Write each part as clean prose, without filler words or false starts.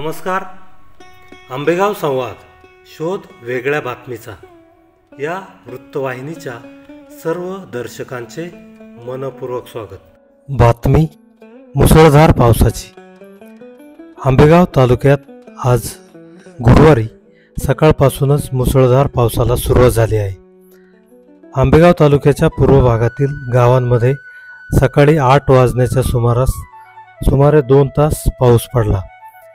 नमस्कार. आंबेगाव संवाद शोध वेगळ्या बातमीचा या वृत्तवाहिनीच्या सर्व दर्शकांचे मनपूर्वक स्वागत. बातमी मुसळधार पावसाची. आंबेगाव तालुक्यात आज गुरुवारी सकाळपासूनच मुसळधार पावसाला सुरुवात झाली आहे. आंबेगाव तालुक्याच्या पूर्व भागातील गावांमध्ये सकाळी 8 वाजण्याच्या सुमारास सुमारे 2 तास पाऊस पडला.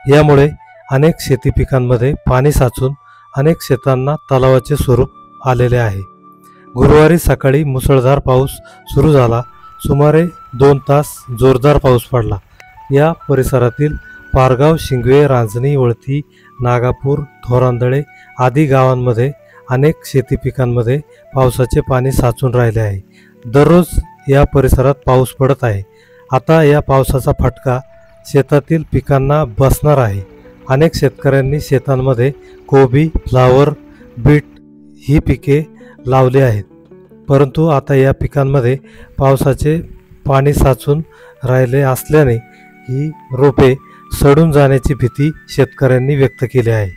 यामुळे अनेक शेती पिकांमध्ये पाणी साचून अनेक शेतांना तलावाचे स्वरूप आलेले आहे. गुरुवारी सकाळी मुसळधार पाऊस सुरू झाला. सुमारे 2 तास जोरदार पाऊस पडला. या परिसरातील पारगाव, शिंगवे, रांजणी, वळती, नागापूर, थोरांदळे आदी गावांमध्ये अनेक शेती पिकांमध्ये पावसाचे पाणी साचून राहिले आहे. दररोज या परिसरात पाऊस पडत आहे. आता या पावसाचा फटका शेतातील पिकांना बसणार आहे. अनेक शेतकऱ्यांनी शेतांमध्ये कोबी, फ्लावर, बीट ही पिके लावली आहेत. परंतु आता या पिकांमध्ये पावसाचे पाणी साचून राहिले असल्याने ही रोपे सडून जाण्याची भीती शेतकऱ्यांनी व्यक्त केली आहे.